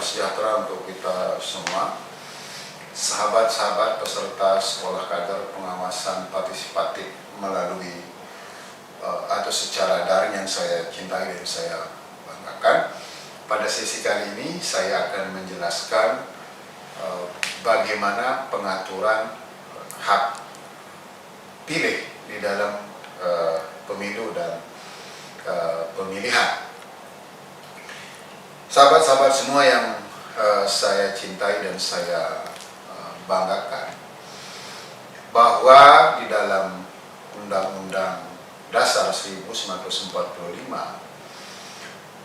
Salam sejahtera untuk kita semua, sahabat-sahabat peserta sekolah kader pengawasan partisipatif melalui atau secara daring yang saya cintai dan saya banggakan. Pada sesi kali ini saya akan menjelaskan bagaimana pengaturan hak pilih di dalam pemilu dan pemilihan. Sahabat-sahabat semua yang saya cintai dan saya banggakan, bahwa di dalam Undang-Undang Dasar 1945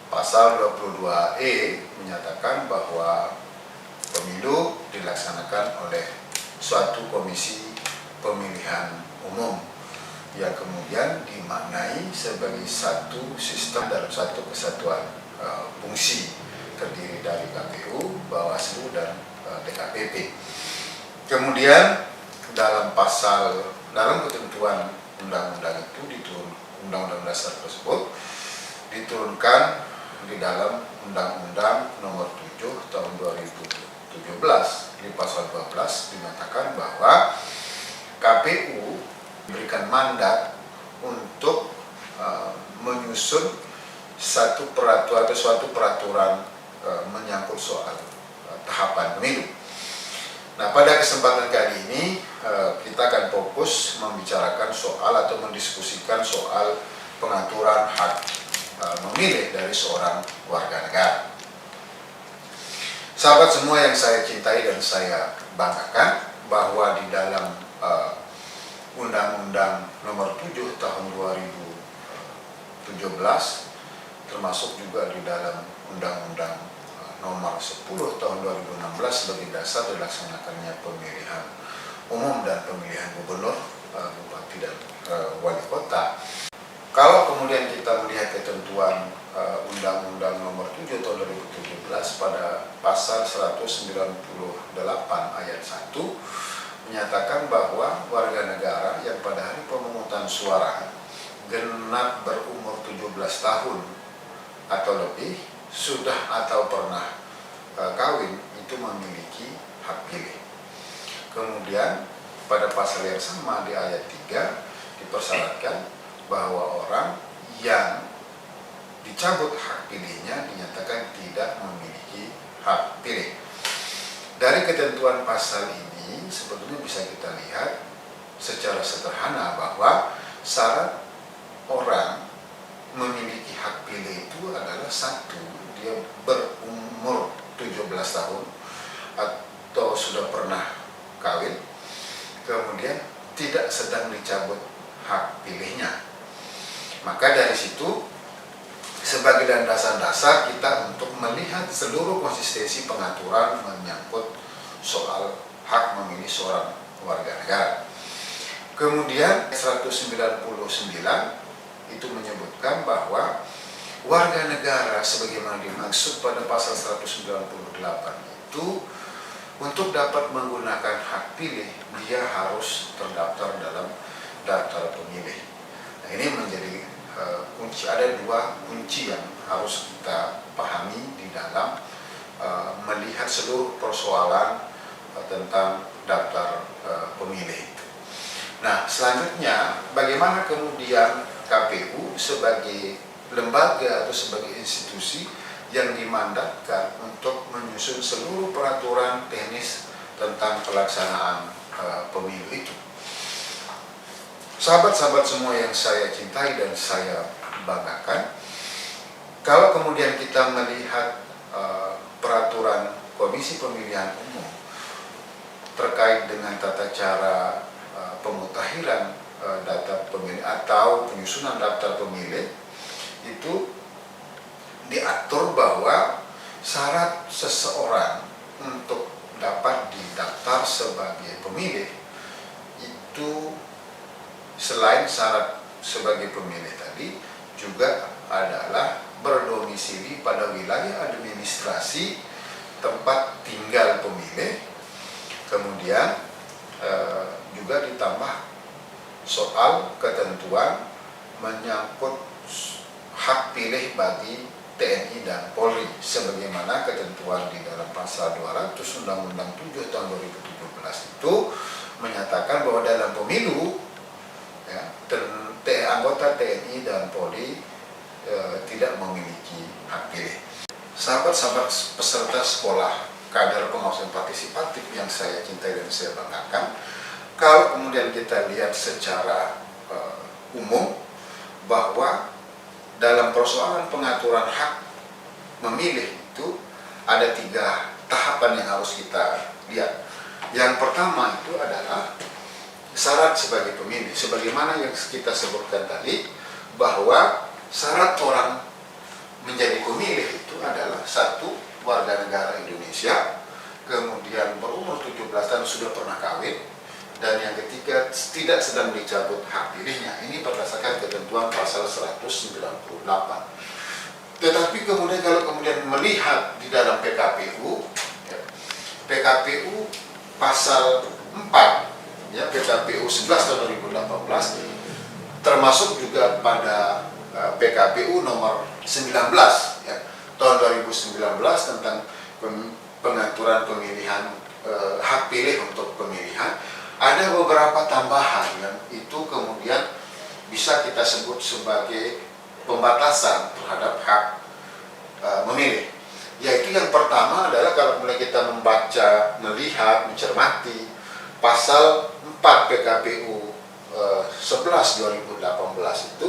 Pasal 22E menyatakan bahwa pemilu dilaksanakan oleh suatu komisi pemilihan umum yang kemudian dimaknai sebagai satu sistem dalam satu kesatuan fungsi terdiri dari KPU, Bawaslu, dan DKPP. Kemudian dalam ketentuan undang-undang itu undang-undang dasar tersebut diturunkan di dalam Undang-Undang Nomor 7 Tahun 2017 di Pasal 12 dinyatakan bahwa KPU diberikan mandat untuk menyusun suatu peraturan menyangkut soal tahapan pemilu. Nah, pada kesempatan kali ini kita akan fokus membicarakan soal atau mendiskusikan soal pengaturan hak memilih dari seorang warga negara. Sahabat semua yang saya cintai dan saya banggakan, bahwa di dalam Undang-Undang Nomor 7 Tahun 2017 termasuk juga di dalam Undang-Undang Nomor 10 Tahun 2016 sebagai dasar dilaksanakannya pemilihan umum dan pemilihan gubernur, bupati, dan wali kota. Kalau kemudian kita melihat ketentuan Undang-Undang Nomor 7 Tahun 2017 pada Pasal 198 ayat 1 menyatakan bahwa warga negara yang pada hari pemungutan suara genap berumur 17 tahun atau lebih, sudah atau pernah kawin, itu memiliki hak pilih. Kemudian pada pasal yang sama di ayat 3 dipersyaratkan bahwa orang yang dicabut hak pilihnya dinyatakan tidak memiliki hak pilih. Dari ketentuan pasal ini sebetulnya bisa kita lihat secara sederhana bahwa syarat orang memiliki hak pilih itu adalah satu, dia berumur 17 tahun atau sudah pernah kawin, kemudian tidak sedang dicabut hak pilihnya. Maka dari situ sebagai dasar kita untuk melihat seluruh konsistensi pengaturan menyangkut soal hak memilih seorang warga negara. Kemudian 199 itu menyebutkan bahwa warga negara sebagaimana dimaksud pada pasal 198 itu untuk dapat menggunakan hak pilih dia harus terdaftar dalam daftar pemilih. Nah, ini menjadi kunci. Ada dua kunci yang harus kita pahami di dalam melihat seluruh persoalan tentang daftar pemilih. Nah, selanjutnya bagaimana kemudian KPU sebagai lembaga atau sebagai institusi yang dimandatkan untuk menyusun seluruh peraturan teknis tentang pelaksanaan pemilu itu. Sahabat-sahabat semua yang saya cintai dan saya banggakan, kalau kemudian kita melihat peraturan Komisi Pemilihan Umum terkait dengan tata cara pemutahiran data pemilih atau penyusunan daftar pemilih, itu diatur bahwa syarat seseorang untuk dapat didaftar sebagai pemilih itu selain syarat sebagai pemilih tadi juga adalah berdomisili pada wilayah administrasi tempat tinggal pemilih. Kemudian juga ditambah soal ketentuan menyangkut hak pilih bagi TNI dan Polri sebagaimana ketentuan di dalam pasal 200 Undang-Undang 7 tahun 2017 itu menyatakan bahwa dalam pemilu ya, anggota TNI dan Polri tidak memiliki hak pilih. Sahabat-sahabat peserta sekolah kader pengawas dan partisipatif yang saya cintai dan saya banggakan, kalau kemudian kita lihat secara umum bahwa dalam persoalan pengaturan hak memilih itu ada 3 tahapan yang harus kita lihat. Yang pertama itu adalah syarat sebagai pemilih, sebagaimana yang kita sebutkan tadi, bahwa syarat orang menjadi pemilih itu adalah 1, warga negara Indonesia, kemudian berumur 17 tahun sudah pernah kawin, dan yang ketiga tidak sedang dicabut hak pilihnya. Ini berdasarkan ketentuan pasal 198. Tetapi kemudian kalau kemudian melihat di dalam PKPU, ya, PKPU pasal 4, ya, PKPU 11 tahun 2018, termasuk juga pada PKPU nomor 19 ya, tahun 2019 tentang pengaturan pemilihan hak pilih untuk pemilihan, ada beberapa tambahan yang itu kemudian bisa kita sebut sebagai pembatasan terhadap hak memilih. Yaitu yang pertama adalah kalau mulai kita membaca, melihat, mencermati pasal 4 PKPU 11 2018 itu,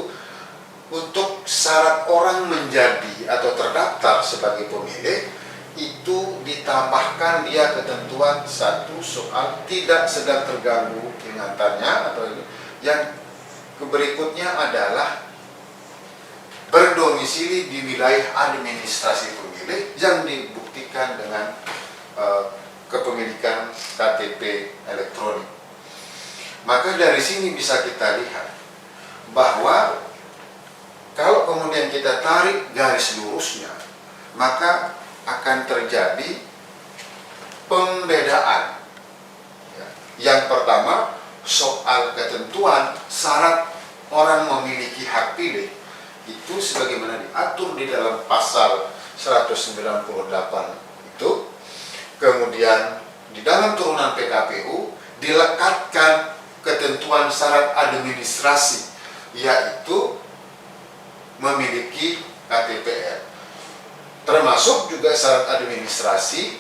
untuk syarat orang menjadi atau terdaftar sebagai pemilih itu ditambahkan dia ketentuan 1 soal tidak sedang terganggu ingatannya, atau yang berikutnya adalah berdomisili di wilayah administrasi pemilih yang dibuktikan dengan kepemilikan KTP elektronik. Maka dari sini bisa kita lihat bahwa kalau kemudian kita tarik garis lurusnya, maka akan terjadi pembedaan. Yang pertama, soal ketentuan syarat orang memiliki hak pilih itu sebagaimana diatur di dalam pasal 198 itu, kemudian di dalam turunan PKPU dilekatkan ketentuan syarat administrasi, yaitu memiliki KTPL, termasuk juga syarat administrasi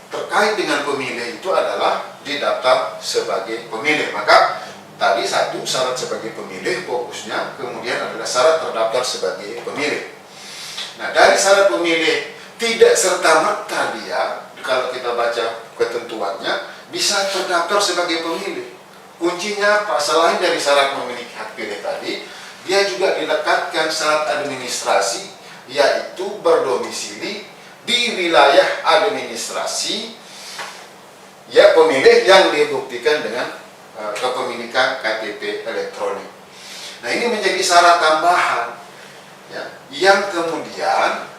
terkait dengan pemilih itu adalah didaftar sebagai pemilih. Maka tadi 1 syarat sebagai pemilih fokusnya, kemudian adalah syarat terdaftar sebagai pemilih. Nah, dari syarat pemilih tidak serta-merta dia, kalau kita baca ketentuannya, bisa terdaftar sebagai pemilih. Kuncinya apa? Selain dari syarat memiliki hak pilih tadi, dia juga dilekatkan syarat administrasi, yaitu berdomisili di wilayah administrasi ya pemilih yang dibuktikan dengan kepemilikan KTP elektronik. Nah, ini menjadi syarat tambahan ya, yang kemudian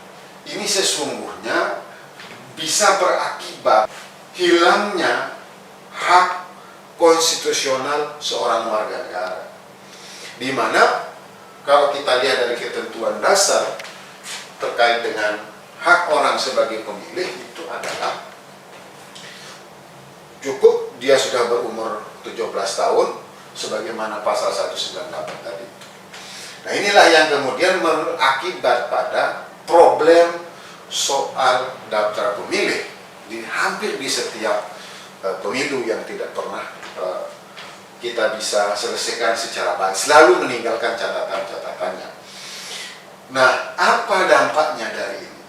ini sesungguhnya bisa berakibat hilangnya hak konstitusional seorang warga negara, di mana kalau kita lihat dari ketentuan dasar terkait dengan hak orang sebagai pemilih itu adalah cukup dia sudah berumur 17 tahun sebagaimana pasal 198 tadi. Nah, inilah yang kemudian berakibat pada problem soal daftar pemilih di hampir di setiap pemilu yang tidak pernah kita bisa selesaikan secara baik, selalu meninggalkan catatan-catatannya. Nah, apa dampaknya dari ini?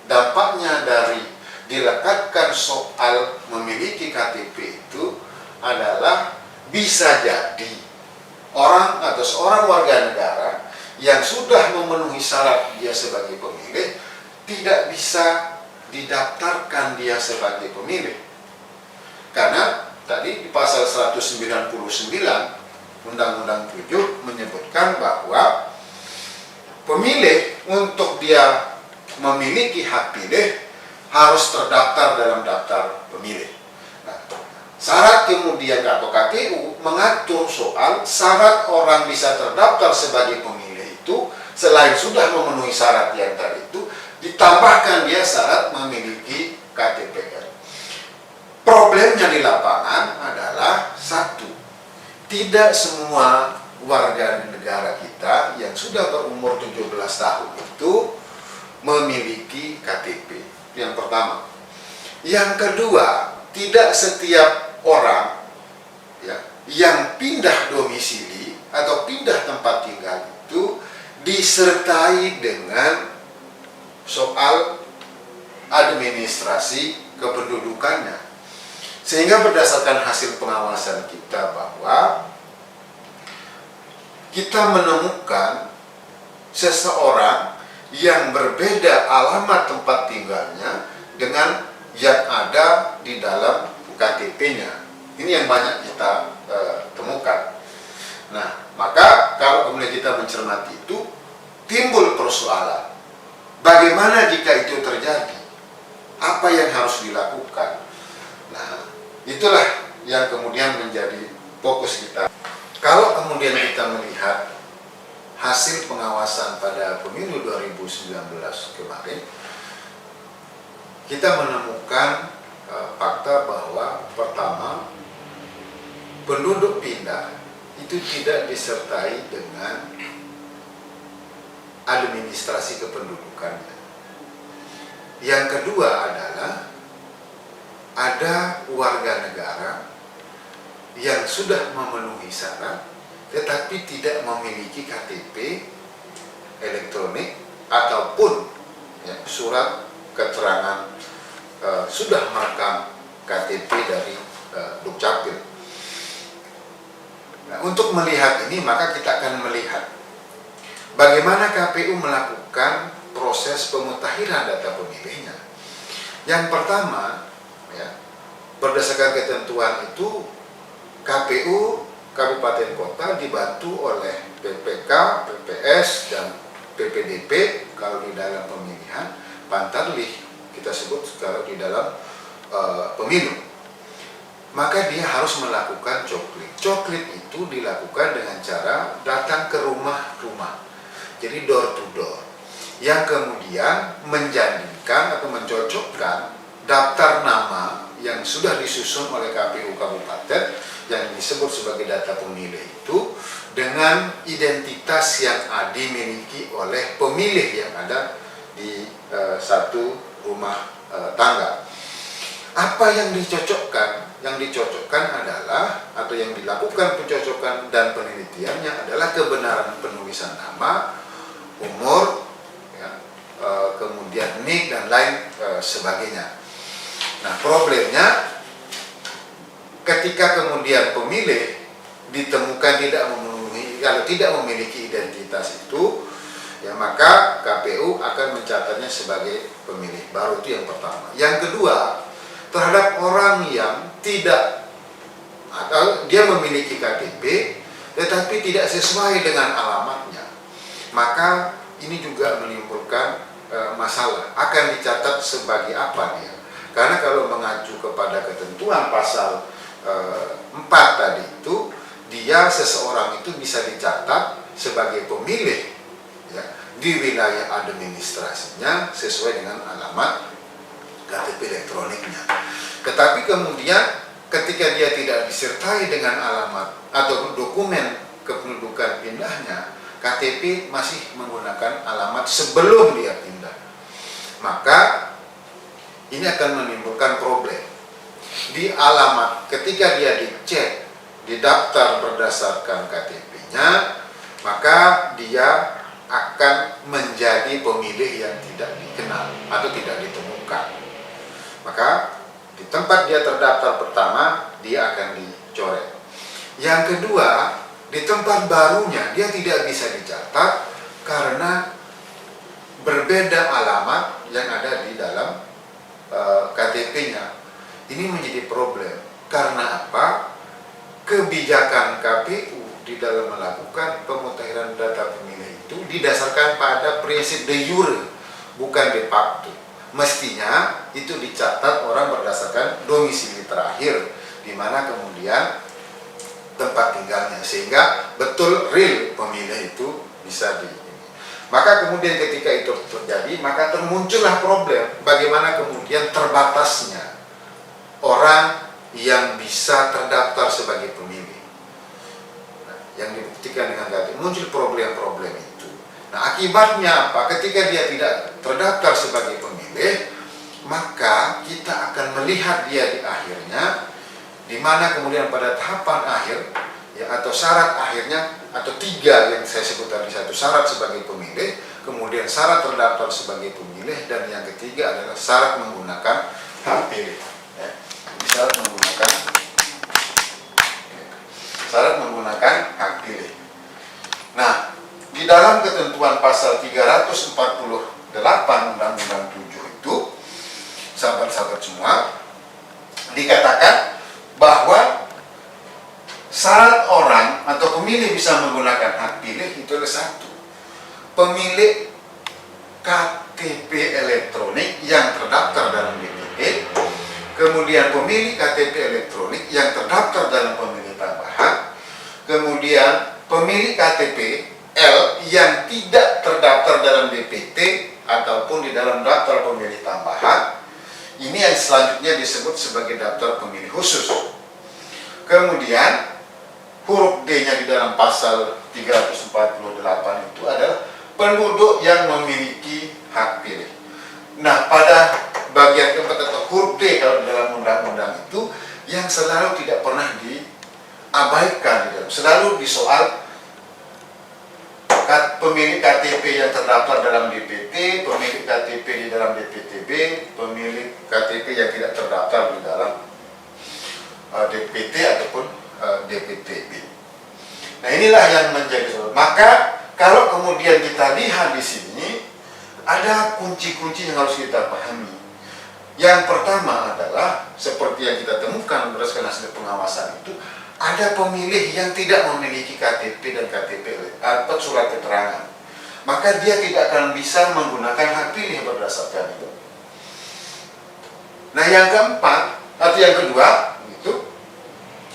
Dampaknya dari dilekatkan soal memiliki KTP itu adalah bisa jadi orang atau seorang warga negara yang sudah memenuhi syarat dia sebagai pemilih tidak bisa didaftarkan dia sebagai pemilih. Karena tadi di pasal 199 Undang-Undang 7 menyebutkan bahwa pemilih untuk dia memiliki hak pilih harus terdaftar dalam daftar pemilih. Nah, syarat kemudian atau KPU mengatur soal syarat orang bisa terdaftar sebagai pemilih itu selain sudah memenuhi syarat yang tadi itu, ditambahkan dia syarat memiliki KTPL. Problemnya di lapangan adalah satu, tidak semua warga negara kita yang sudah berumur 17 tahun itu memiliki KTP. Yang pertama. Yang kedua, tidak setiap orang ya, yang pindah domisili atau pindah tempat tinggal itu disertai dengan soal administrasi kependudukannya. Sehingga berdasarkan hasil pengawasan kita bahwa kita menemukan seseorang yang berbeda alamat tempat tinggalnya dengan yang ada di dalam KTP-nya. Ini yang banyak kita temukan. Nah, maka kalau kemudian kita mencermati itu, timbul persoalan. Bagaimana jika itu terjadi? Apa yang harus dilakukan? Nah, itulah yang kemudian menjadi fokus kita. Kalau kemudian kita melihat hasil pengawasan pada pemilu 2019 kemarin, kita menemukan fakta bahwa pertama, penduduk pindah itu tidak disertai dengan administrasi kependudukannya. Yang kedua adalah ada warga negara yang sudah memenuhi syarat tetapi tidak memiliki KTP elektronik ataupun ya, surat keterangan sudah merekam KTP dari Dukcapil. Nah, untuk melihat ini maka kita akan melihat bagaimana KPU melakukan proses pemutahiran data pemilihnya. Yang pertama, ya, berdasarkan ketentuan itu KPU Kabupaten Kota dibantu oleh PPK, PPS, dan PPDP kalau di dalam pemilihan, Pantarlih kita sebut kalau di dalam pemilu. Maka dia harus melakukan coklit. Coklit itu dilakukan dengan cara datang ke rumah-rumah, jadi door to door, yang kemudian menjadikan atau mencocokkan daftar nama yang sudah disusun oleh KPU Kabupaten yang disebut sebagai data pemilih itu dengan identitas yang dimiliki oleh pemilih yang ada di satu rumah tangga. Apa yang dicocokkan? Yang dicocokkan adalah atau yang dilakukan pencocokan dan penelitiannya adalah kebenaran penulisan nama, umur, ya, kemudian nik dan lain sebagainya. Nah, problemnya ketika kemudian pemilih ditemukan tidak memenuhi atau tidak memiliki identitas itu, ya maka KPU akan mencatatnya sebagai pemilih baru. Itu yang pertama. Yang kedua, terhadap orang yang tidak atau dia memiliki KTP tetapi tidak sesuai dengan alamatnya, maka ini juga menimbulkan masalah. Akan dicatat sebagai apa dia? Karena kalau mengacu kepada ketentuan pasal 4 tadi itu, dia seseorang itu bisa dicatat sebagai pemilih ya, di wilayah administrasinya sesuai dengan alamat KTP elektroniknya. Tetapi kemudian ketika dia tidak disertai dengan alamat atau dokumen kependudukan pindahnya, KTP masih menggunakan alamat sebelum dia pindah, maka ini akan menimbulkan problem. Di alamat ketika dia dicek, didaftar berdasarkan KTP-nya, maka dia akan menjadi pemilih yang tidak dikenal atau tidak ditemukan. Maka di tempat dia terdaftar pertama, dia akan dicoret. Yang kedua, di tempat barunya dia tidak bisa dicatat karena berbeda alamat yang ada di dalam KTP-nya. Ini menjadi problem. Karena apa? Kebijakan KPU di dalam melakukan pemutakhiran data pemilih itu didasarkan pada prinsip de jure, bukan de facto. Mestinya itu dicatat orang berdasarkan domisili terakhir, di mana kemudian tempat tinggalnya, sehingga betul real pemilih itu bisa di. Maka kemudian ketika itu terjadi, maka termuncullah problem bagaimana kemudian terbatasnya orang yang bisa terdaftar sebagai pemilih. Nah, yang dibuktikan dengan KTP, muncul problem-problem itu. Nah, akibatnya apa? Ketika dia tidak terdaftar sebagai pemilih, maka kita akan melihat dia di akhirnya, di mana kemudian pada tahapan akhir, ya, atau syarat akhirnya, atau 3 yang saya sebut tadi, 1 syarat sebagai pemilih, kemudian syarat terdaftar sebagai pemilih, dan yang ketiga adalah syarat menggunakan hak pilih. Ya. Syarat menggunakan hak pilih. Nah, di dalam ketentuan pasal 348 Undang-Undang 7 itu, sahabat-sahabat semua, dikatakan bahwa syarat orang atau pemilih bisa menggunakan hak pilih itu ada 1. Pemilik KTP elektronik yang terdaftar dalam DPT, kemudian pemilik KTP elektronik yang terdaftar dalam pemilih tambahan, kemudian pemilik KTP L yang tidak terdaftar dalam DPT ataupun di dalam daftar pemilih tambahan. Ini yang selanjutnya disebut sebagai daftar pemilih khusus. Kemudian huruf D-nya di dalam pasal 348 itu adalah penduduk yang memiliki hak pilih. Nah, pada bagian keempat atau huruf D kalau di dalam undang-undang itu yang selalu tidak pernah diabaikan, selalu disoal pemilik KTP yang terdaftar dalam DPT, pemilik KTP di dalam DPTB, pemilik KTP yang tidak terdaftar di dalam DPT ataupun DPTB. Nah, inilah yang menjadi soal. Maka kalau kemudian kita lihat di sini ada kunci-kunci yang harus kita pahami. Yang pertama adalah seperti yang kita temukan berdasarkan hasil pengawasan itu, ada pemilih yang tidak memiliki KTP dan KTP atau surat keterangan, maka dia tidak akan bisa menggunakan hak pilih berdasarkan itu. Nah, yang keempat atau yang kedua itu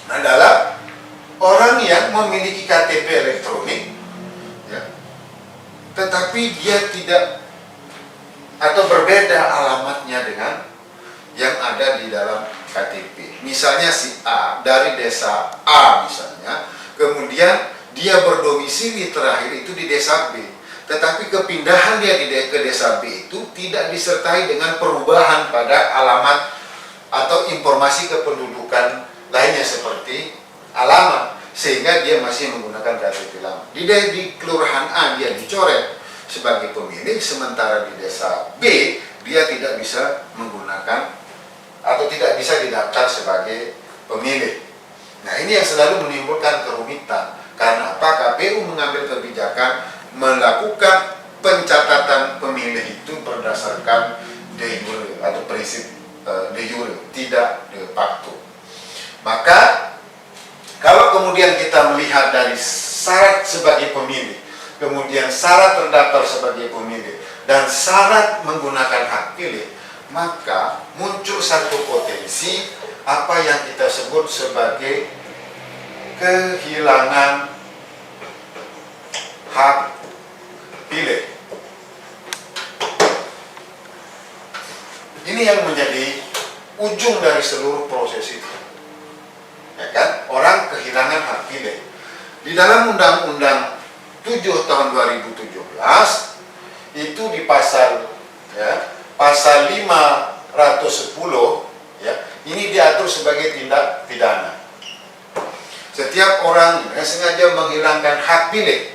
adalah orang yang memiliki KTP elektronik, ya, tetapi dia tidak atau berbeda alamatnya dengan yang ada di dalam KTP. Misalnya si A dari desa A misalnya, kemudian dia berdomisili terakhir itu di desa B, tetapi kepindahan dia ke desa B itu tidak disertai dengan perubahan pada alamat atau informasi kependudukan lainnya seperti alamat, sehingga dia masih menggunakan KTP lama. Di kelurahan A dia dicoret sebagai pemilih, sementara di desa B dia tidak bisa menggunakan atau tidak bisa didaftar sebagai pemilih. Nah, ini yang selalu menimbulkan kerumitan. Karena apa? KPU mengambil kebijakan melakukan pencatatan pemilih itu berdasarkan de jure atau prinsip de jure, tidak de facto. Maka kalau kemudian kita melihat dari syarat sebagai pemilih, kemudian syarat terdaftar sebagai pemilih, dan syarat menggunakan hak pilih, maka muncul satu potensi apa yang kita sebut sebagai kehilangan hak pilih. Ini yang menjadi ujung dari seluruh proses itu, ya kan? Orang kehilangan hak pilih. Di dalam Undang-Undang 7 tahun 2017 itu di pasal pasal 510, ya, ini diatur sebagai tindak pidana. Setiap orang yang sengaja menghilangkan hak pilih,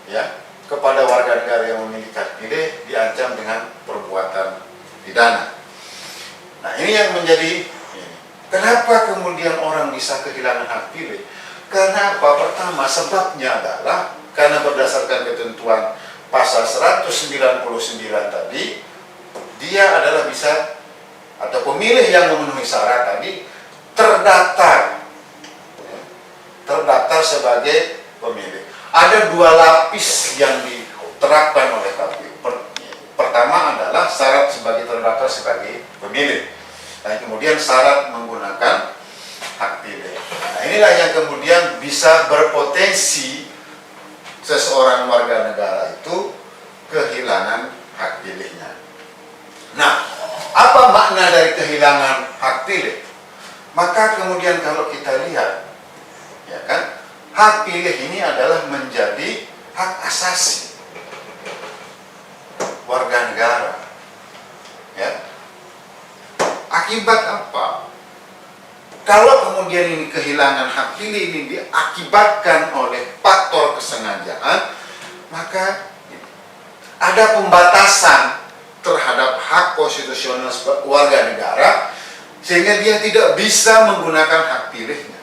ya, kepada warga negara yang memiliki hak pilih diancam dengan perbuatan pidana. Nah, ini yang menjadi kenapa kemudian orang bisa kehilangan hak pilih? Karena apa? Pertama, sebabnya adalah karena berdasarkan ketentuan pasal 199 tadi, dia adalah bisa atau pemilih yang memenuhi syarat tadi terdaftar sebagai pemilih. Ada 2 lapis yang diterapkan oleh KPU. Pertama adalah syarat sebagai terdaftar sebagai pemilih. Nah, kemudian syarat menggunakan hak pilih. Nah, inilah yang kemudian bisa berpotensi seseorang warga negara itu kehilangan hak pilihnya. Nah, apa makna dari kehilangan hak pilih? Maka kemudian kalau kita lihat, ya kan, hak pilih ini adalah menjadi hak asasi warga negara. Ya. Akibat apa? Kalau kemudian ini kehilangan hak pilih ini diakibatkan oleh faktor kesengajaan, maka ada pembatasan terhadap hak konstitusional warga negara sehingga dia tidak bisa menggunakan hak pilihnya.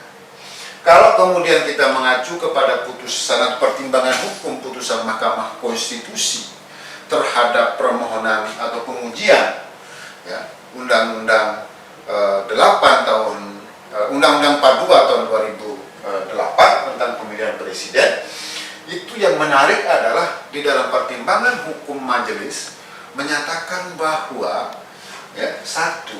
Kalau kemudian kita mengacu kepada putusan pertimbangan hukum putusan Mahkamah Konstitusi terhadap permohonan atau pengujian ya, Undang-Undang 8 tahun Undang-Undang 42 tahun 2008 tentang pemilihan presiden, itu yang menarik adalah di dalam pertimbangan hukum majelis menyatakan bahwa ya, satu,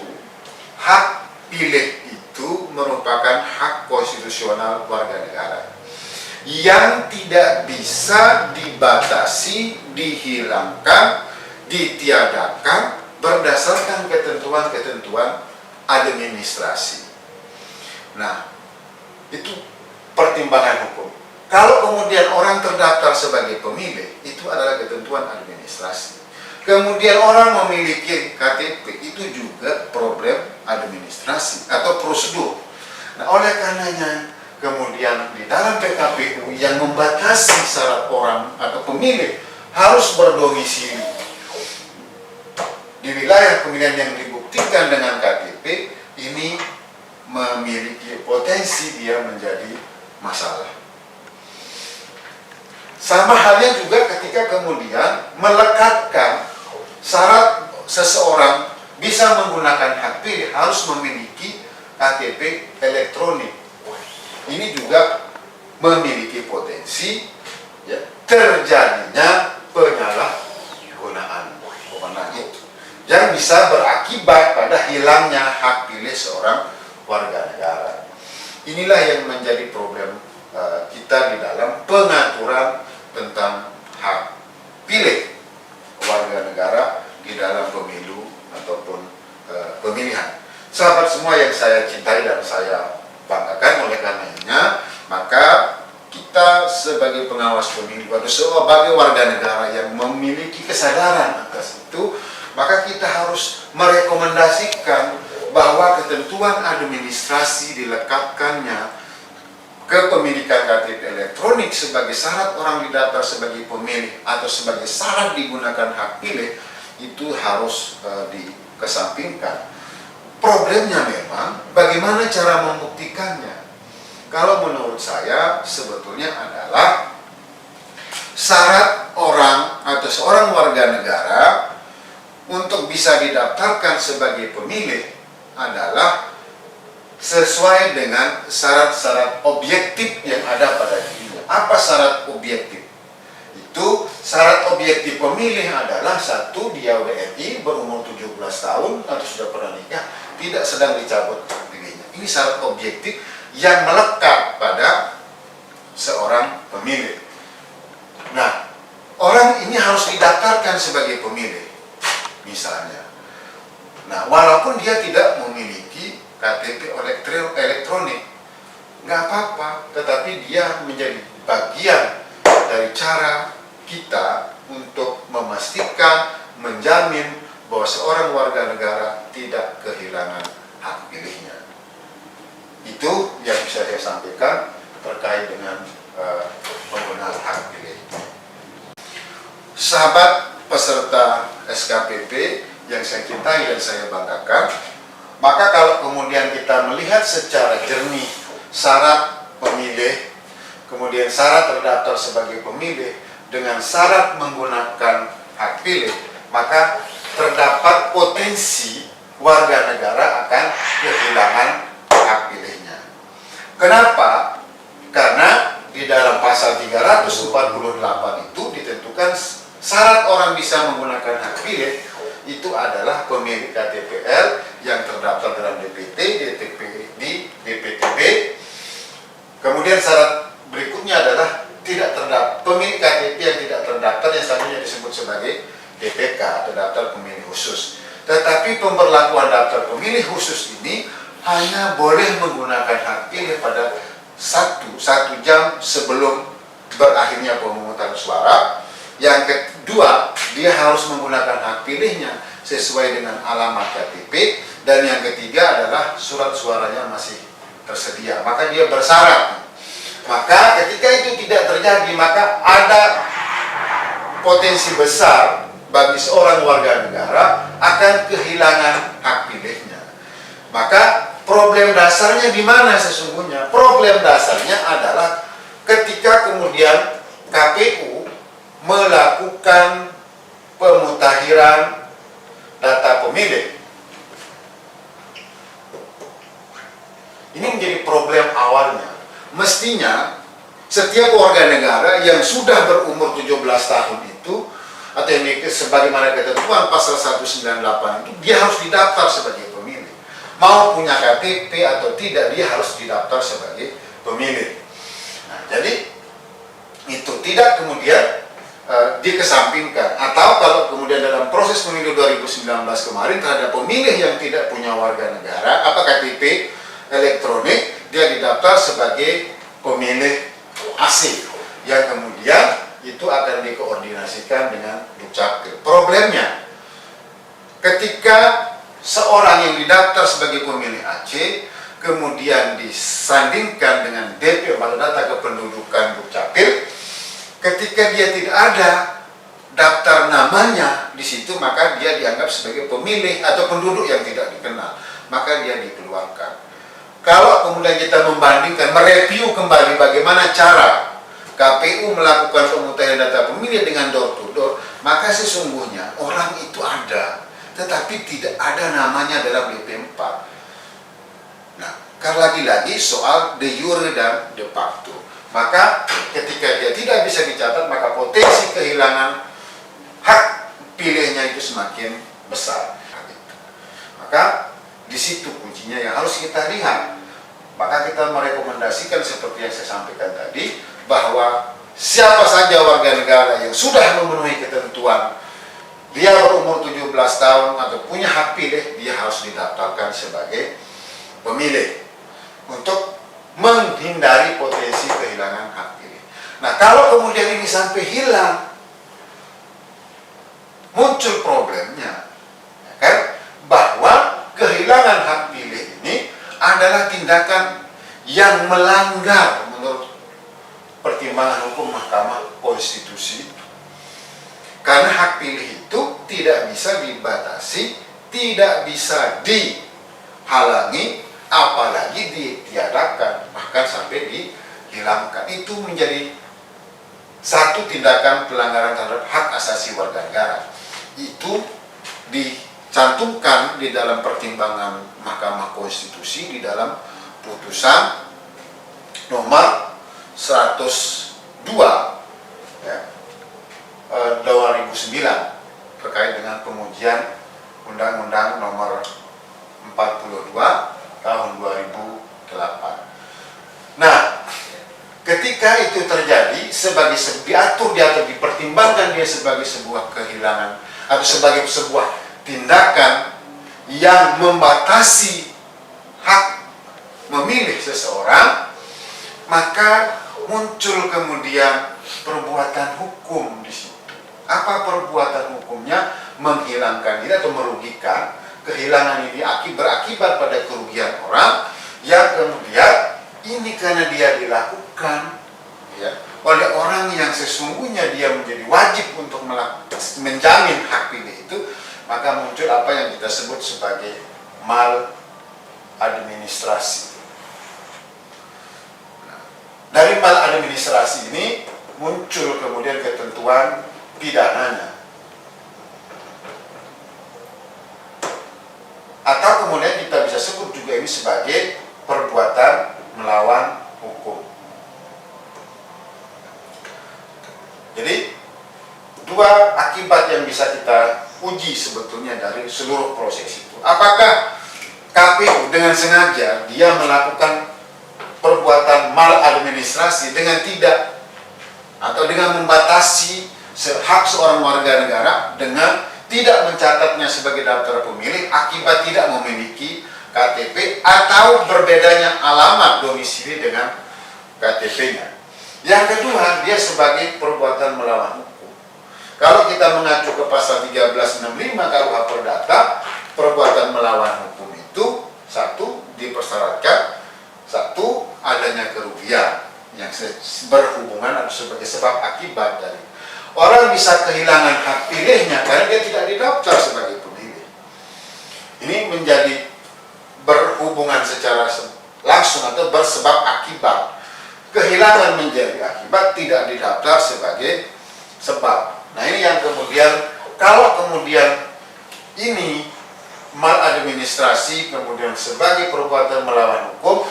hak pilih itu merupakan hak konstitusional warga negara yang tidak bisa dibatasi, dihilangkan, ditiadakan berdasarkan ketentuan-ketentuan administrasi. Nah, itu pertimbangan hukum. Kalau kemudian orang terdaftar sebagai pemilih, itu adalah ketentuan administrasi. Kemudian orang memiliki KTP, itu juga problem administrasi atau prosedur. Nah, oleh karenanya, kemudian di dalam PKPU yang membatasi syarat orang atau pemilih harus berdomisili di wilayah pemilihan yang dibuktikan dengan KTP, ini memiliki potensi dia menjadi masalah. Sama halnya juga ketika kemudian melekatkan syarat seseorang bisa menggunakan hak pilih harus memiliki KTP elektronik. Ini juga memiliki potensi ya, terjadinya penyalahgunaan wewenang itu yang bisa berakibat pada hilangnya hak pilih seorang warga negara. Inilah yang menjadi problem kita di dalam pengaturan tentang hak pilih warga negara di dalam pemilu ataupun pemilihan. Sahabat semua yang saya cintai dan saya banggakan, oleh karenanya maka kita sebagai pengawas pemilu atau sebagai warga negara yang memiliki kesadaran atas itu, maka kita harus merekomendasikan bahwa ketentuan administrasi dilekatkannya kepemilikan KTP elektronik sebagai syarat orang didaftar sebagai pemilih atau sebagai syarat digunakan hak pilih itu harus dikesampingkan. Problemnya memang bagaimana cara membuktikannya. Kalau menurut saya sebetulnya adalah syarat orang atau seorang warga negara untuk bisa didaftarkan sebagai pemilih adalah sesuai dengan syarat-syarat objektif yang ada pada dirinya. Apa syarat objektif? Itu syarat objektif pemilih adalah satu, dia WNI berumur 17 tahun atau sudah pernah nikah, tidak sedang dicabut hak pilihnya. Ini syarat objektif yang melekat pada seorang pemilih. Nah, orang ini harus didaftarkan sebagai pemilih, misalnya. Nah, walaupun dia tidak memiliki KTP elektronik, nggak apa-apa, tetapi dia menjadi bagian dari cara kita untuk memastikan, menjamin bahwa seorang warga negara tidak kehilangan hak pilihnya. Itu yang bisa saya sampaikan terkait dengan penggunaan hak pilih. Sahabat peserta SKPP yang saya cintai dan saya banggakan, maka kalau kemudian kita melihat secara jernih syarat pemilih, kemudian syarat terdaftar sebagai pemilih dengan syarat menggunakan hak pilih, maka terdapat potensi warga negara akan kehilangan hak pilihnya. Kenapa? Karena di dalam pasal 348 itu ditentukan syarat orang bisa menggunakan hak pilih itu adalah pemilik KTPL yang terdaftar dalam DPT, di DPTB. Kemudian syarat berikutnya adalah tidak terdaftar, pemilik KTP yang tidak terdaftar yang selanjutnya disebut sebagai daftar pemilih khusus. Tetapi pemberlakuan daftar pemilih khusus ini hanya boleh menggunakan hak pilih pada satu jam sebelum berakhirnya pemungutan suara. Yang kedua, dia harus menggunakan hak pilihnya sesuai dengan alamat KTP. Dan yang ketiga adalah surat suaranya masih tersedia. Maka dia bersyarat. Maka ketika itu tidak terjadi, maka ada potensi besar bagi seorang warga negara akan kehilangan hak pilihnya. Maka problem dasarnya di mana sesungguhnya? Problem dasarnya adalah ketika kemudian KPU melakukan pemutahiran data pemilih. Ini menjadi problem awalnya. Mestinya setiap warga negara yang sudah berumur 17 tahun itu, atau yang sebagaimana ketentuan pasal 198 itu, dia harus didaftar sebagai pemilih. Mau punya KTP atau tidak, dia harus didaftar sebagai pemilih. Nah, jadi itu tidak kemudian dikesampingkan. Atau kalau kemudian dalam proses pemilu 2019 kemarin terhadap pemilih yang tidak punya warga negara, apa KTP elektronik, dia didaftar sebagai pemilih asing yang kemudian itu akan dikoordinasikan dengan Dukcapil. Problemnya, ketika seorang yang didaftar sebagai pemilih Aceh kemudian disandingkan dengan DP atau data kependudukan Dukcapil, ketika dia tidak ada daftar namanya di situ, maka dia dianggap sebagai pemilih atau penduduk yang tidak dikenal, maka dia dikeluarkan. Kalau kemudian kita membandingkan, mereview kembali bagaimana cara KPU melakukan pemutahiran data pemilih dengan door to door, maka sesungguhnya orang itu ada, tetapi tidak ada namanya dalam DP4. Nah, karena lagi-lagi soal de jure dan de facto. Maka ketika dia tidak bisa dicatat, maka potensi kehilangan hak pilihnya itu semakin besar. Maka di situ kuncinya yang harus kita lihat. Maka kita merekomendasikan seperti yang saya sampaikan tadi, bahwa siapa saja warga negara yang sudah memenuhi ketentuan, dia berumur 17 tahun atau punya hak pilih, dia harus didaftarkan sebagai pemilih untuk menghindari potensi kehilangan hak pilih. Nah, kalau kemudian ini sampai hilang, muncul problemnya, ya kan? Bahwa kehilangan hak pilih ini adalah tindakan yang melanggar menurut pertimbangan hukum Mahkamah Konstitusi. Karena hak pilih itu tidak bisa dibatasi, tidak bisa dihalangi, apalagi ditiadakan, bahkan sampai dihilangkan. Itu menjadi satu tindakan pelanggaran terhadap hak asasi warga negara. Itu dicantumkan di dalam pertimbangan Mahkamah Konstitusi di dalam putusan nomor 102 ya, 2009 terkait dengan pengujian Undang-Undang nomor 42 tahun 2008. Nah, ketika itu terjadi sebagai diatur dipertimbangkan dia sebagai sebuah kehilangan atau sebagai sebuah tindakan yang membatasi hak memilih seseorang, maka muncul kemudian perbuatan hukum di situ. Apa perbuatan hukumnya? Menghilangkan ini atau merugikan. Kehilangan ini berakibat pada kerugian orang yang kemudian ini karena dia dilakukan ya, oleh orang yang sesungguhnya dia menjadi wajib untuk menjamin hak pilih itu, maka muncul apa yang kita sebut sebagai maladministrasi. Nah, dari maladministrasi ini muncul kemudian ketentuan pidananya. Atau kemudian kita bisa sebut juga ini sebagai perbuatan melawan hukum. Jadi dua akibat yang bisa kita uji sebetulnya dari seluruh proses itu. Apakah KPU dengan sengaja dia melakukan perbuatan maladministrasi dengan tidak atau dengan membatasi hak seorang warga negara dengan tidak mencatatnya sebagai daftar pemilih akibat tidak memiliki KTP atau berbedanya alamat domisili dengan KTP-nya. Yang kedua, dia sebagai perbuatan melawan hukum. Kalau kita mengacu ke pasal 1365 KUH Perdata, perbuatan melawan hukum itu satu, dipersyaratkan satu, adanya kerugian yang berhubungan atau sebagai sebab akibat dari orang bisa kehilangan hak pilihnya karena dia tidak didaftar sebagai pemilih. Ini menjadi berhubungan secara langsung atau bersebab akibat. Kehilangan menjadi akibat, tidak didaftar sebagai sebab. Nah, ini yang kemudian, kalau kemudian ini maladministrasi kemudian sebagai perbuatan melawan hukum,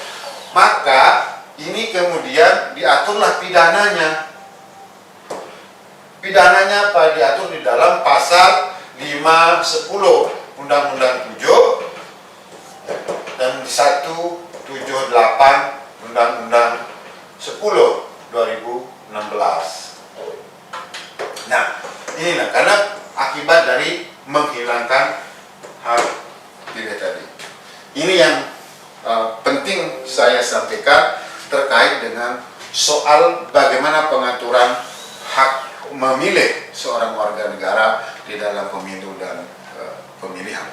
maka ini kemudian diaturlah pidananya. Pidananya apa? Diatur di dalam pasal 510 Undang-Undang 7 dan 178 Undang-Undang 10 2016. Nah, inilah karena akibat dari menghilangkan hak pilih tadi. Ini yang penting saya sampaikan terkait dengan soal bagaimana pengaturan hak memilih seorang warga negara di dalam pemilu dan pemilihan.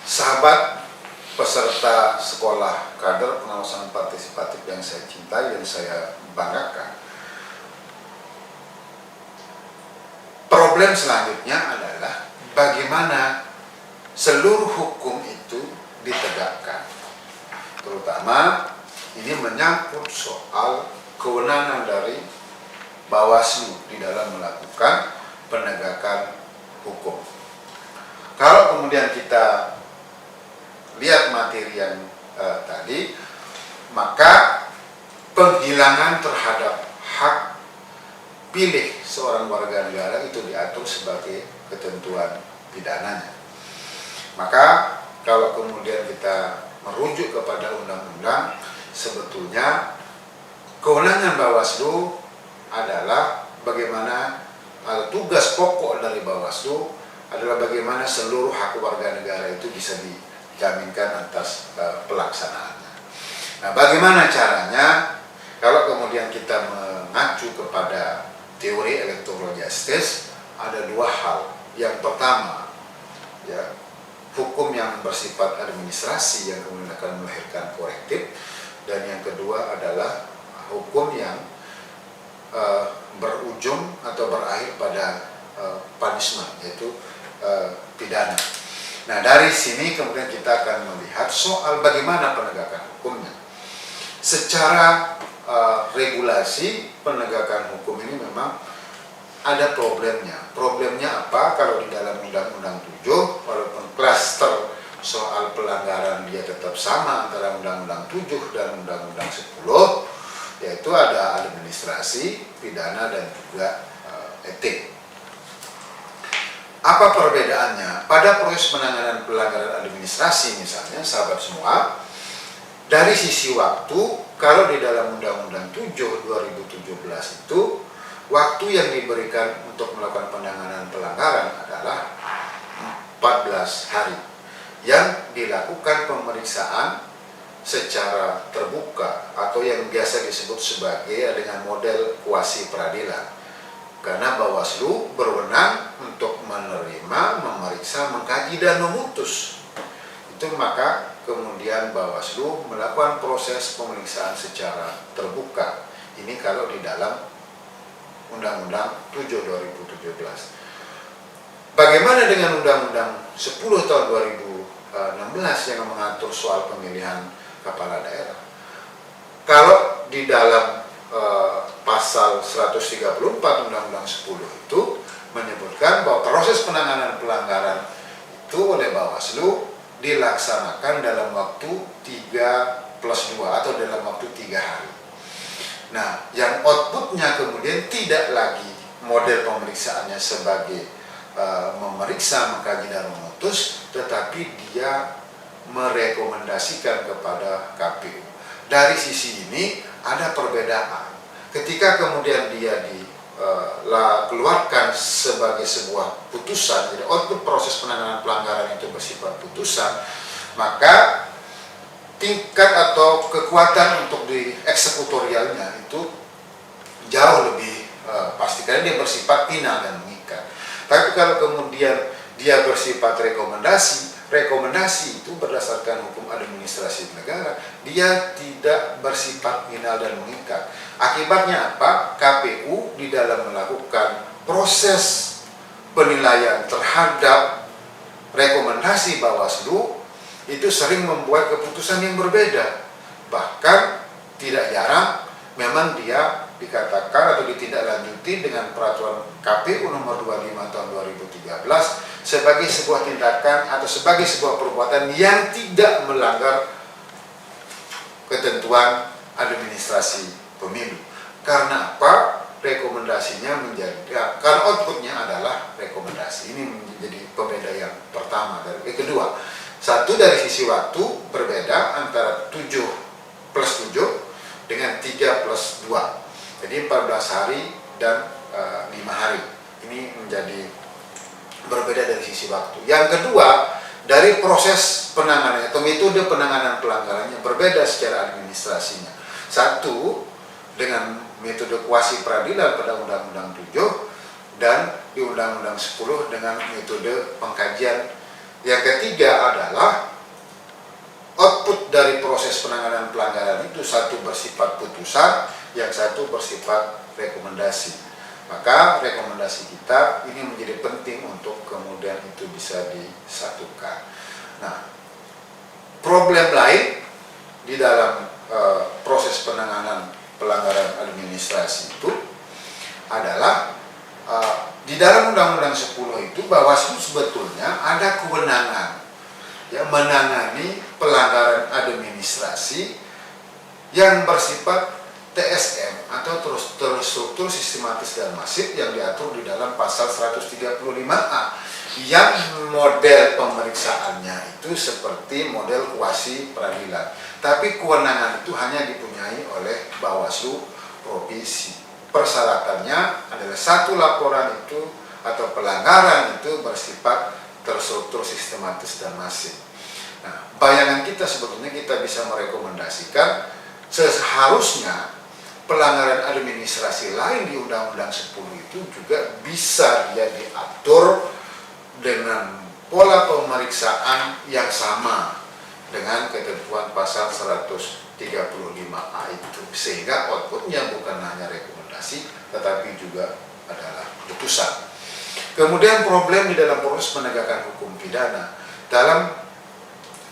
Sahabat peserta sekolah kader pengawasan partisipatif yang saya cintai dan saya banggakan, problem selanjutnya adalah bagaimana seluruh hukum itu ditegakkan. Terutama ini menyangkut soal kewenangan dari Bawaslu di dalam melakukan penegakan hukum. Kalau kemudian kita lihat materi yang tadi, maka penghilangan terhadap hak pilih seorang warga negara itu diatur sebagai ketentuan pidananya. Maka kalau kemudian kita merujuk kepada undang-undang, sebetulnya kewenangan Bawaslu adalah bagaimana tugas pokok dari Bawaslu adalah bagaimana seluruh hak warga negara itu bisa dijaminkan atas pelaksanaannya. Nah, bagaimana caranya? Kalau kemudian kita mengacu kepada teori electoral justice, ada dua hal. Yang pertama, ya, hukum yang bersifat administrasi yang kemudian akan melahirkan korektif, dan yang kedua adalah hukum yang berujung atau berakhir pada punishment, yaitu pidana. Nah, dari sini kemudian kita akan melihat soal bagaimana penegakan hukumnya. Secara regulasi penegakan hukum ini memang ada problemnya. Problemnya apa? Kalau di dalam Undang-Undang 7, walaupun klaster soal pelanggaran dia tetap sama antara Undang-Undang 7 dan Undang-Undang 10, yaitu ada administrasi, pidana, dan juga etik. Apa perbedaannya? Pada proses penanganan pelanggaran administrasi misalnya, sahabat semua, dari sisi waktu, kalau di dalam Undang-Undang 7 2017 itu, waktu yang diberikan untuk melakukan penanganan pelanggaran adalah 14 hari, yang dilakukan pemeriksaan secara terbuka atau yang biasa disebut sebagai dengan model kuasi peradilan, karena Bawaslu berwenang untuk menerima, memeriksa, mengkaji, dan memutus. Itu maka kemudian Bawaslu melakukan proses pemeriksaan secara terbuka. Ini kalau di dalam Undang-Undang 7 2017. Bagaimana dengan Undang-Undang 10 tahun 2016 yang mengatur soal pemilihan kepala daerah? Kalau di dalam pasal 134 Undang-Undang 10 itu menyebutkan bahwa proses penanganan pelanggaran itu oleh Bawaslu dilaksanakan dalam waktu 3+2 atau dalam waktu 3 hari. Nah, yang outputnya kemudian tidak lagi model pemeriksaannya sebagai memeriksa, mengkaji, dan memutus, tetapi dia merekomendasikan kepada KPU. Dari sisi ini ada perbedaan. Ketika kemudian dia keluarkan sebagai sebuah putusan, jadi output proses penanganan pelanggaran itu bersifat putusan, maka tingkat atau kekuatan untuk di eksekutorialnya itu jauh lebih pasti, karena dia bersifat final dan mengikat. Tapi kalau kemudian dia bersifat rekomendasi itu berdasarkan hukum administrasi negara, dia tidak bersifat final dan mengikat. Akibatnya apa? KPU di dalam melakukan proses penilaian terhadap rekomendasi Bawaslu itu sering membuat keputusan yang berbeda. Bahkan tidak jarang memang dia dikatakan atau ditindaklanjuti dengan peraturan KPU nomor 25 tahun 2013 sebagai sebuah tindakan atau sebagai sebuah perbuatan yang tidak melanggar ketentuan administrasi pemilu. Karena apa? Rekomendasinya karena outputnya adalah rekomendasi. Ini menjadi pembeda yang pertama. Kedua, satu, dari sisi waktu berbeda antara 7+7 dengan 3+2. Jadi 14 hari dan 5 hari. Ini menjadi berbeda dari sisi waktu. Yang kedua, dari proses penanganannya atau metode penanganan pelanggarannya berbeda secara administrasinya. Satu, dengan metode kuasi peradilan pada Undang-Undang 7 dan di Undang-Undang 10 dengan metode pengkajian. Yang ketiga adalah output dari proses penanganan pelanggaran itu, satu bersifat putusan, yang satu bersifat rekomendasi. Maka rekomendasi kita ini menjadi penting untuk kemudian itu bisa disatukan. Nah, problem lain di dalam proses penanganan pelanggaran administrasi itu adalah di dalam Undang-Undang 10 itu Bawaslu sebetulnya ada kewenangan yang menangani pelanggaran administrasi yang bersifat TSM atau terstruktur sistematis dan masif yang diatur di dalam pasal 135A, yang model pemeriksaannya itu seperti model kuasi peradilan, tapi kewenangan itu hanya dipunyai oleh Bawaslu provinsi. Persyaratannya adalah satu laporan itu atau pelanggaran itu bersifat terstruktur sistematis dan masif. Nah, bayangan kita sebetulnya kita bisa merekomendasikan seharusnya pelanggaran administrasi lain di Undang-Undang 10 itu juga bisa dia diatur dengan pola pemeriksaan yang sama dengan ketentuan pasal 135A itu, sehingga outputnya bukan hanya rekomendasi tetapi juga adalah putusan. Kemudian problem di dalam proses penegakan hukum pidana. Dalam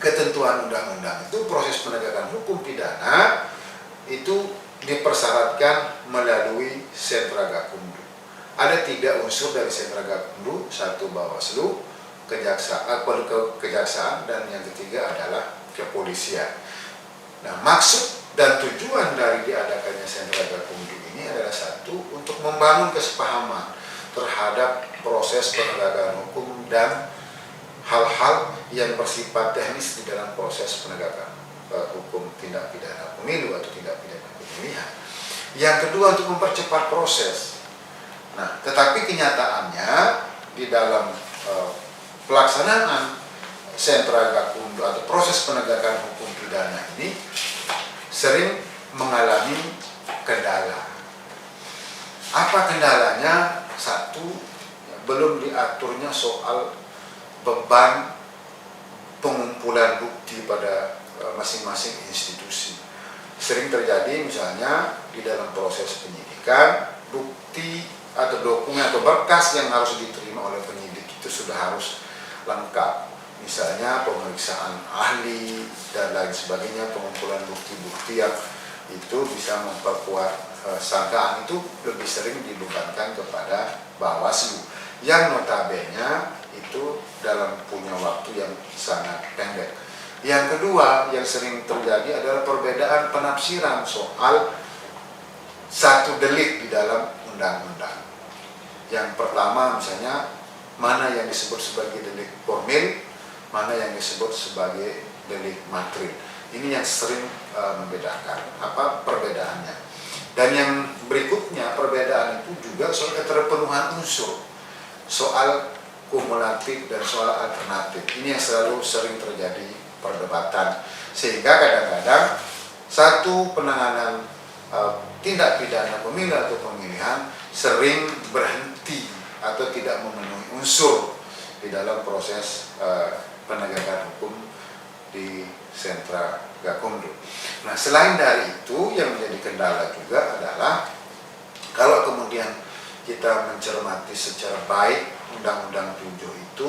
ketentuan undang-undang itu proses penegakan hukum pidana itu dipersyaratkan melalui sentra gakumdu. Ada 3 unsur dari sentra gakumdu, satu Bawaslu, kejaksaan, dan yang ketiga adalah kepolisian. Nah, maksud dan tujuan dari diadakannya sentra gakumdu ini adalah satu, untuk membangun kesepahaman terhadap proses penegakan hukum dan hal-hal yang bersifat teknis di dalam proses penegakan hukum tindak pidana pemilu atau tindak pidana pemilihan. Yang kedua, untuk mempercepat proses. Nah, tetapi kenyataannya di dalam pelaksanaan sentra gakumdu atau proses penegakan hukum pidana ini sering mengalami kendala. Apa kendalanya? Satu, belum diaturnya soal beban pengumpulan bukti pada masing-masing institusi. Sering terjadi misalnya di dalam proses penyidikan, bukti atau dokumen atau berkas yang harus diterima oleh penyidik itu sudah harus lengkap. Misalnya pemeriksaan ahli dan lain sebagainya, pengumpulan bukti-bukti yang itu bisa memperkuat sangkaan itu lebih sering dibebankan kepada Bawaslu yang notabene itu dalam punya waktu yang sangat pendek. Yang kedua yang sering terjadi adalah perbedaan penafsiran soal satu delik di dalam undang-undang. Yang pertama misalnya, mana yang disebut sebagai delik formil, mana yang disebut sebagai delik materil. Ini yang sering membedakan apa perbedaannya. Dan yang berikutnya perbedaan itu juga soal keterpenuhan unsur, soal kumulatif dan soal alternatif. Ini yang selalu sering terjadi perdebatan, sehingga kadang-kadang satu penanganan tindak pidana pemilu atau pemilihan sering berhenti atau tidak memenuhi unsur di dalam proses penegakan hukum di sentra Gakumdu. Nah, selain dari itu, yang menjadi kendala juga adalah kalau kemudian kita mencermati secara baik Undang-Undang 7 itu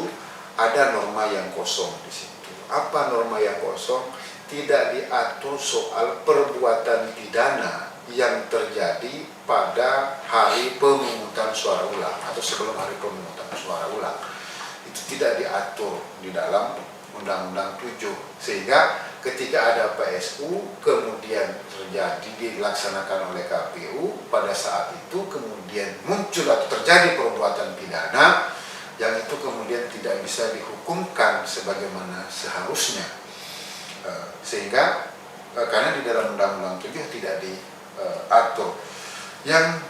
ada norma yang kosong di situ. Apa norma yang kosong? Tidak diatur soal perbuatan pidana yang terjadi pada hari pemungutan suara ulang atau sebelum hari pemungutan suara ulang. Itu tidak diatur di dalam Undang-Undang 7, sehingga ketika ada PSU kemudian dilaksanakan oleh KPU, pada saat itu kemudian muncul atau terjadi perbuatan pidana yang itu kemudian tidak bisa dihukumkan sebagaimana seharusnya, sehingga karena di dalam Undang-Undang 7 tidak diatur. Yang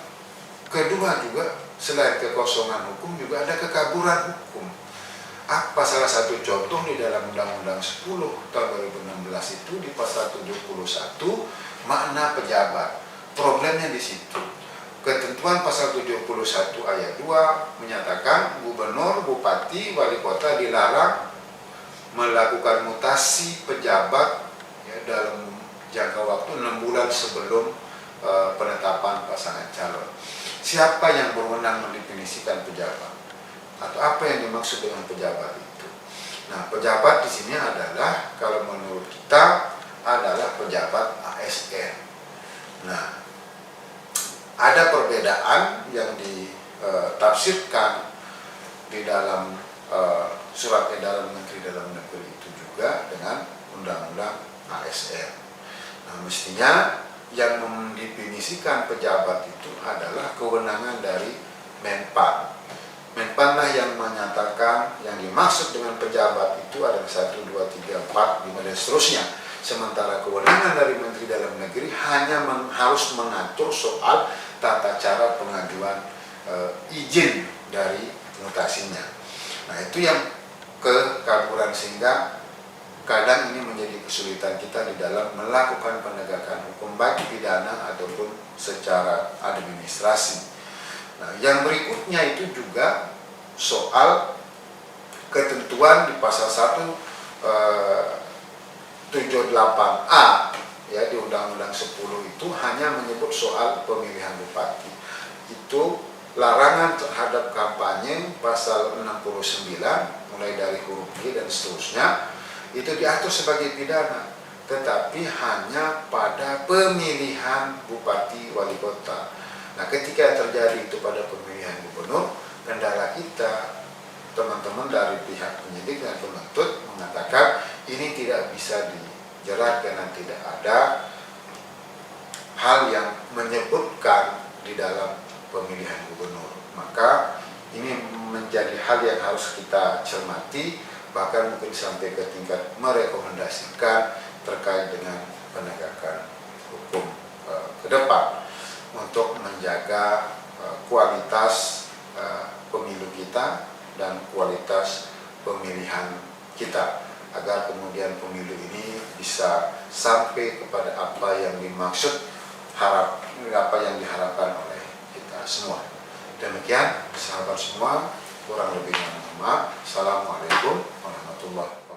kedua juga, selain kekosongan hukum juga ada kekaburan hukum. Apa salah satu contoh di dalam Undang-Undang 10 tahun 2016 itu di pasal 71 makna pejabat. Problemnya di situ. Ketentuan pasal 71 ayat 2 menyatakan gubernur, bupati, wali kota dilarang melakukan mutasi pejabat ya, dalam jangka waktu 6 bulan sebelum penetapan pasangan calon. Siapa yang berwenang mendefinisikan pejabat? Atau apa yang dimaksud dengan pejabat itu? Nah, pejabat di sini adalah, kalau menurut kita, adalah pejabat ASN. Nah, ada perbedaan yang ditafsirkan di dalam surat edaran Menteri Dalam Negeri itu juga dengan Undang-Undang ASN. Nah, mestinya yang mendefinisikan pejabat itu adalah kewenangan dari Menpan. Menpan lah yang menyatakan yang dimaksud dengan pejabat itu adalah 1, 2, 3, 4, 5 dan seterusnya. Sementara kewenangan dari Menteri Dalam Negeri hanya harus mengatur soal tata cara pengajuan izin dari mutasinya. Nah, itu yang kekaburan, sehingga kadang ini menjadi kesulitan kita di dalam melakukan penegakan hukum baik pidana ataupun secara administrasi. Nah, yang berikutnya itu juga soal ketentuan di pasal 178A ya di Undang-Undang 10 itu hanya menyebut soal pemilihan bupati. Itu larangan terhadap kampanye pasal 69 mulai dari huruf G dan seterusnya itu diatur sebagai pidana, tetapi hanya pada pemilihan bupati wali kota. Nah, ketika terjadi itu pada pemilihan gubernur, kendala kita, teman-teman dari pihak penyidik dan penuntut mengatakan ini tidak bisa dijerat karena tidak ada hal yang menyebutkan di dalam pemilihan gubernur. Maka ini menjadi hal yang harus kita cermati, bahkan mungkin sampai ke tingkat merekomendasikan terkait dengan penegakan hukum ke depan untuk menjaga kualitas pemilu kita dan kualitas pemilihan kita, agar kemudian pemilu ini bisa sampai kepada apa yang dimaksud, apa yang diharapkan oleh kita semua. Demikian sahabat semua, kurang lebihnya mohon maaf. Assalamualaikum warahmatullahi wabarakatuh.